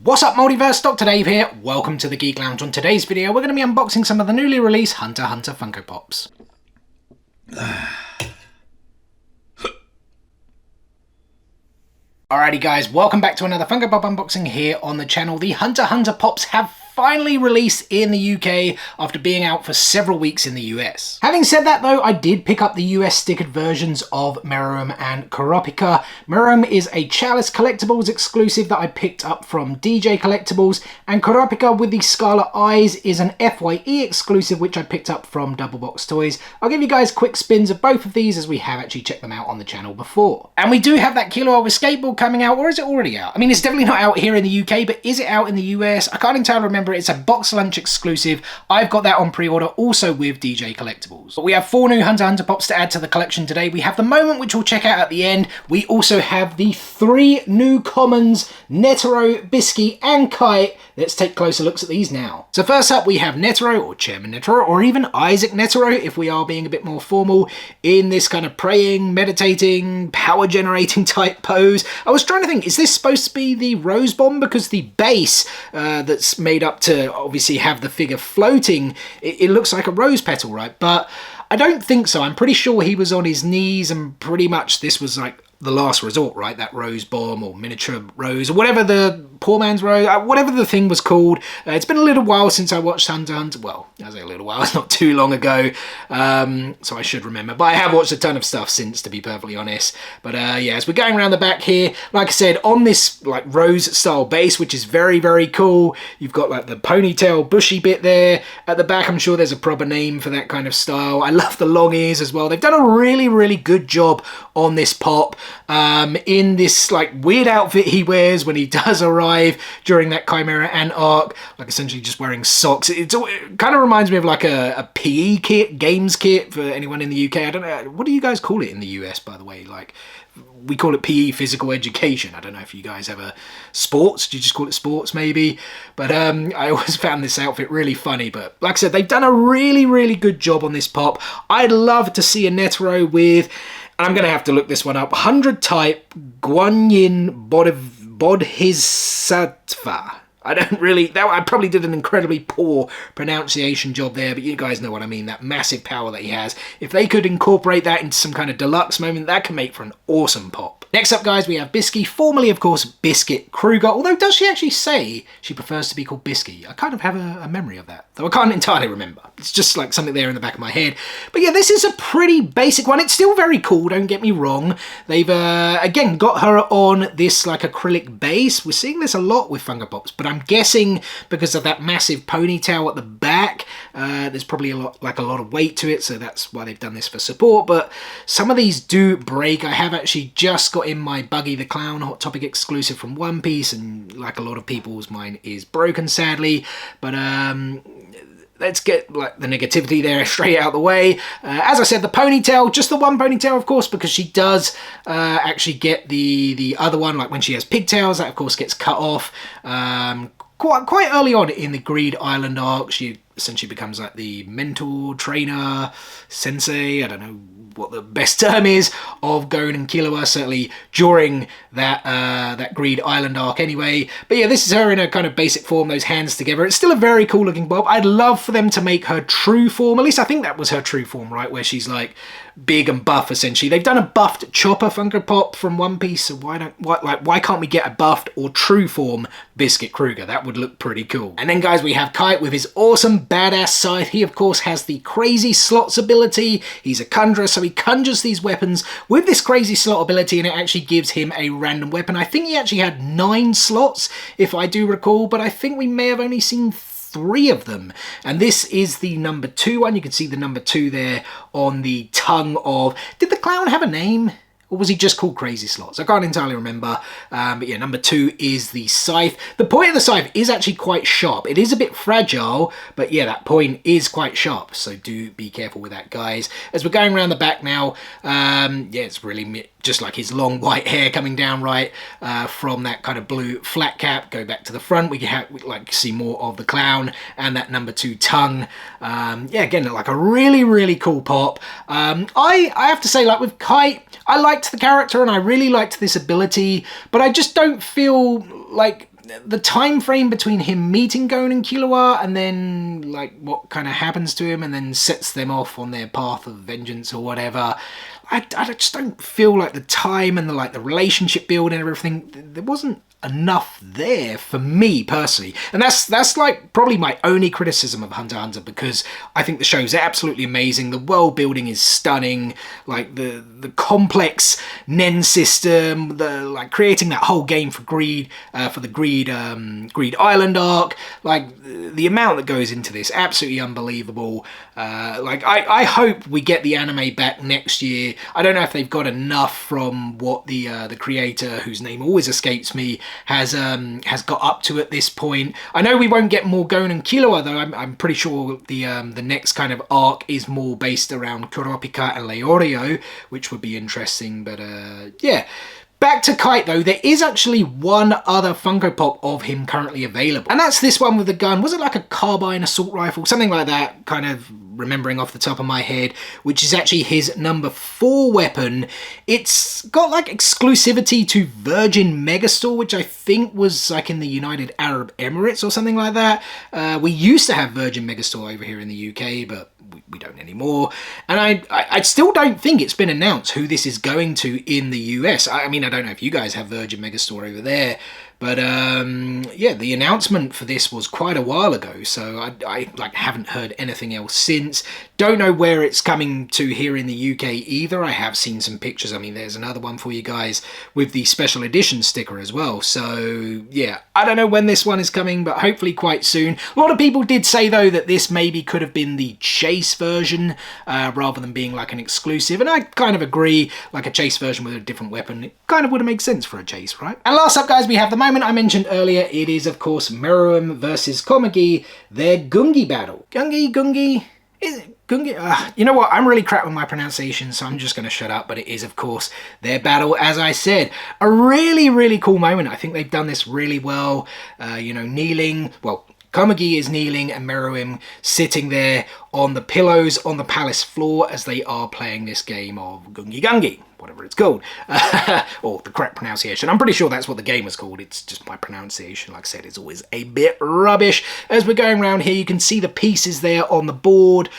What's up, Multiverse? Dr. Dave here. Welcome to the Geek Lounge. On today's video, we're going to be unboxing some of the newly released Hunter Funko Pops. Alrighty guys, welcome back to another Funko Pop unboxing here on the channel. The Hunter Pops have finally released in the UK after being out for several weeks in the US. Having said that though, I did pick up the US stickered versions of Meruem and Kurapika. Meruem is a Chalice Collectibles exclusive that I picked up from DJ Collectibles, and Kurapika with the Scarlet Eyes is an FYE exclusive which I picked up from Double Box Toys. I'll give you guys quick spins of both of these as we have actually checked them out on the channel before. And we do have that Kilo of Skateboard coming out, or is it already out? I mean, it's definitely not out here in the UK, but is it out in the US? I can't entirely remember. It's a box lunch exclusive. I've got that on pre-order also with DJ Collectibles. But we have 4 new Hunter Pops to add to the collection today. We have the Moment, which we'll check out at the end. We also have the 3 new commons, Netero, Bisky and Kite. Let's take closer looks at these now. So first up we have Netero, or Chairman Netero, or even Isaac Netero if we are being a bit more formal, in this kind of praying, meditating, power generating type pose. I was trying to think, is this supposed to be the Rose Bomb? Because the base that's made up to obviously have the figure floating, it looks like a rose petal, right? But I don't think so. I'm pretty sure he was on his knees and pretty much this was like the last resort, right? That rose bomb or miniature rose or whatever, the poor man's rose, whatever the thing was called. It's been a little while since I watched Hunter. Well, I say a little while, it's not too long ago, so I should remember. But I have watched a ton of stuff since, to be perfectly honest. But yeah, as we're going around the back here, like I said, on this like rose style base, which is very, very cool. You've got like the ponytail bushy bit there. At the back, I'm sure there's a proper name for that kind of style. I love the long ears as well. They've done a really, really good job on this pop. In this like weird outfit he wears when he does arrive during that Chimera Ant arc, like essentially just wearing socks. It kind of reminds me of like a PE kit, games kit for anyone in the UK. I don't know, what do you guys call it in the US, by the way? Like, we call it PE, physical education. I don't know if you guys ever sports. Do you just call it sports maybe? But I always found this outfit really funny. But like I said, they've done a really, really good job on this pop. I'd love to see a Netero with, I'm going to have to look this one up, 100 type Guanyin Bodhisattva. I probably did an incredibly poor pronunciation job there, but you guys know what I mean, that massive power that he has. If they could incorporate that into some kind of deluxe moment, that can make for an awesome pop. Next up, guys, we have Bisky, formerly, of course, Biscuit Kruger, although does she actually say she prefers to be called Bisky? I kind of have a memory of that, though I can't entirely remember. It's just like something there in the back of my head. But yeah, this is a pretty basic one. It's still very cool, don't get me wrong. They've, again, got her on this like acrylic base. We're seeing this a lot with Funko Pops, but I'm guessing because of that massive ponytail at the back, there's probably a lot of weight to it, so that's why they've done this for support. But some of these do break. I have actually just got in my Buggy the Clown Hot Topic exclusive from One Piece, and like a lot of people's, mine is broken sadly. But let's get like the negativity there straight out the way. As I said, the ponytail, just the one ponytail, of course, because she does actually get the other one, like when she has pigtails, that of course gets cut off quite early on in the Greed Island arc. She essentially becomes like the mentor, trainer, sensei, I don't know what the best term is, of Gon and Killua, certainly during that Greed Island arc anyway. But yeah, this is her in a kind of basic form, those hands together. It's still a very cool looking bob. I'd love for them to make her true form, at least I think that was her true form, right, where she's like big and buff essentially. They've done a buffed Chopper Funko Pop from One Piece, so why can't we get a buffed or true form Biscuit Kruger? That would look pretty cool. And then guys, we have Kite with his awesome badass scythe. He of course has the crazy slots ability. He's a conjurer, so he conjures these weapons with this crazy slot ability, and it actually gives him a random weapon. I think he actually had 9 slots if I do recall, but I think we may have only seen 3 of them, and this is the number 2 one. You can see the number 2 there on the tongue of, did the clown have a name? Or was he just called Crazy Slots? I can't entirely remember. But yeah, number 2 is the scythe. The point of the scythe is actually quite sharp. It is a bit fragile, but yeah, that point is quite sharp. So do be careful with that, guys. As we're going around the back now, yeah, it's really just like his long white hair coming down right from that kind of blue flat cap. Go back to the front, we like see more of the clown and that number 2 tongue. Yeah, again, like a really, really cool pop. I have to say, like with Kite, I liked the character and I really liked this ability, but I just don't feel like the time frame between him meeting Gon and Killua and then like what kind of happens to him and then sets them off on their path of vengeance or whatever, I just don't feel like the time and the relationship build and everything, there wasn't enough there for me personally. And that's like probably my only criticism of Hunter x Hunter, because I think the show's absolutely amazing. The world building is stunning, like the complex Nen system, the like creating that whole game for Greed, for the Greed Island arc, like the amount that goes into this, absolutely unbelievable. I hope we get the anime back next year. I don't know if they've got enough from what the creator, whose name always escapes me, has got up to at this point. I know we won't get more Gon and Killua though. I'm pretty sure the next kind of arc is more based around Kurapika and Leorio, which would be interesting. But yeah. Back to Kite though, there is actually one other Funko Pop of him currently available. And that's this one with the gun. Was it like a carbine assault rifle? Something like that, kind of remembering off the top of my head, which is actually his number 4 weapon. It's got like exclusivity to Virgin Megastore, which I think was like in the United Arab Emirates or something like that. We used to have Virgin Megastore over here in the UK, but we don't anymore. And I still don't think it's been announced who this is going to in the US. I mean, I don't know if you guys have Virgin Megastore over there, but yeah, the announcement for this was quite a while ago, so I like haven't heard anything else since. Don't know where it's coming to here in the UK either. I have seen some pictures. I mean, there's another one for you guys with the special edition sticker as well. So yeah, I don't know when this one is coming, but hopefully quite soon. A lot of people did say though that this maybe could have been the Chase version rather than being like an exclusive, and I kind of agree. Like a Chase version with a different weapon, it kind of would have made sense for a Chase, right? And last up guys, we have the moment I mentioned earlier. It is of course Meruem versus Komagi, their Gungi battle. Gungi? Is it Gungi? You know what, I'm really crap with my pronunciation, so I'm just going to shut up, but it is of course their battle, as I said. A really cool moment. I think they've done this really well, you know, kneeling, well, Komagi is kneeling and Meruem sitting there on the pillows on the palace floor as they are playing this game of Gungi Gungi, whatever it's called, or the correct pronunciation. I'm pretty sure that's what the game is called. It's just my pronunciation, like I said, is always a bit rubbish. As we're going around here, you can see the pieces there on the board,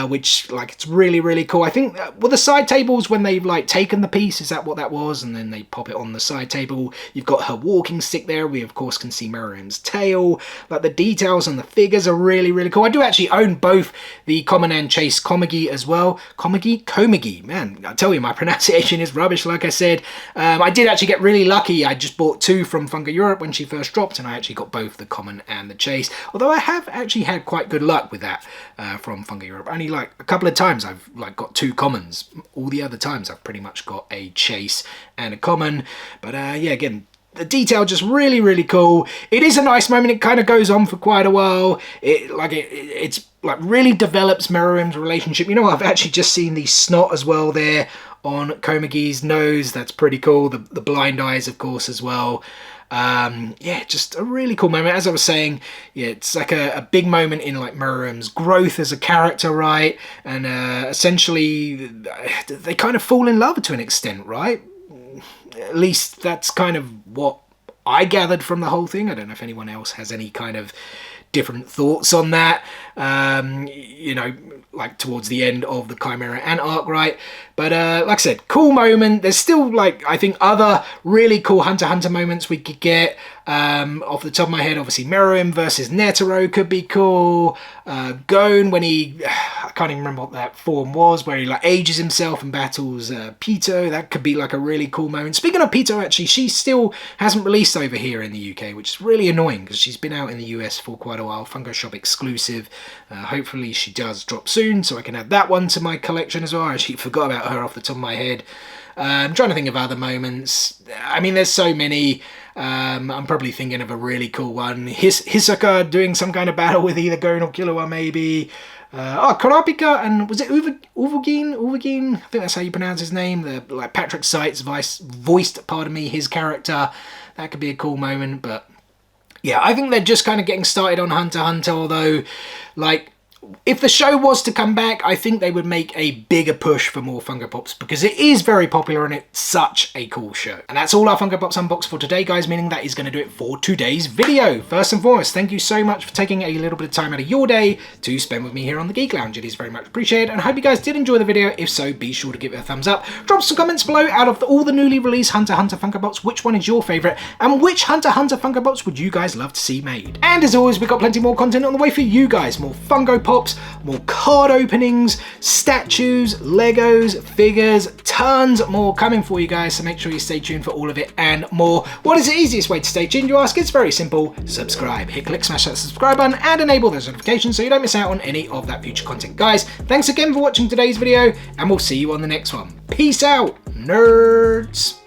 which, like, it's really cool. I think, well, the side tables, when they've, like, taken the piece, is that what that was? And then they pop it on the side table. You've got her walking stick there. We, of course, can see Meruem's tail. Like, the details on the figures are really cool. I do actually own both the Common and Chase Komagi as well. Komagi? Man, I tell you, my pronunciation is rubbish, like I said. I did actually get really lucky. I just bought 2 from Funko Europe when she first dropped, and I actually got both the Common and the Chase. Although I have actually had quite good luck with that from Funko Europe. Only like a couple of times I've like got 2 commons. All the other times I've pretty much got a Chase and a Common. But yeah, again, the detail just really cool. It is a nice moment. It kind of goes on for quite a while. It's like really develops Meruem's relationship. You know what? I've actually just seen the snot as well there on Komagi's nose. That's pretty cool. The blind eyes, of course, as well. Yeah, just a really cool moment. As I was saying, yeah, it's like a big moment in like Meruem's growth as a character, right? And essentially, they kind of fall in love to an extent, right? At least that's kind of what I gathered from the whole thing. I don't know if anyone else has any kind of different thoughts on that, you know, like towards the end of the Chimera Ant arc, right? But like I said, cool moment. There's still, like, I think other really cool Hunter x Hunter moments we could get. Off the top of my head, obviously Meruem versus Netero could be cool. Gon, when he, I can't even remember what that form was, where he like ages himself and battles Pito. That could be like a really cool moment. Speaking of Pito, actually, she still hasn't released over here in the UK, which is really annoying because she's been out in the US for quite a while. Funko Shop exclusive. Hopefully she does drop soon, so I can add that one to my collection as well. I actually forgot about her off the top of my head. I'm trying to think of other moments. I mean, there's so many. I'm probably thinking of a really cool one. Hisoka doing some kind of battle with either Gon or Killua, maybe. Kurapika and, was it Uvogin? I think that's how you pronounce his name. The, like, Patrick Seitz voiced, pardon me, his character. That could be a cool moment, but yeah, I think they're just kind of getting started on Hunter x Hunter, although, like, if the show was to come back, I think they would make a bigger push for more Funko Pops because it is very popular and it's such a cool show. And that's all our Funko Pops unbox for today, guys, meaning that is going to do it for today's video. First and foremost, thank you so much for taking a little bit of time out of your day to spend with me here on the Geek Lounge. It is very much appreciated, and I hope you guys did enjoy the video. If so, be sure to give it a thumbs up. Drop some comments below. Out of all the newly released Hunter Funko Pops, which one is your favourite, and which Hunter Funko Pops would you guys love to see made? And as always, we've got plenty more content on the way for you guys. More Funko Pops, more card openings, statues, Legos, figures, tons more coming for you guys, so make sure you stay tuned for all of it and more. What is the easiest way to stay tuned, you ask? It's very simple. Subscribe. Hit click, smash that subscribe button and enable those notifications so you don't miss out on any of that future content. Guys, thanks again for watching today's video, and we'll see you on the next one. Peace out, nerds!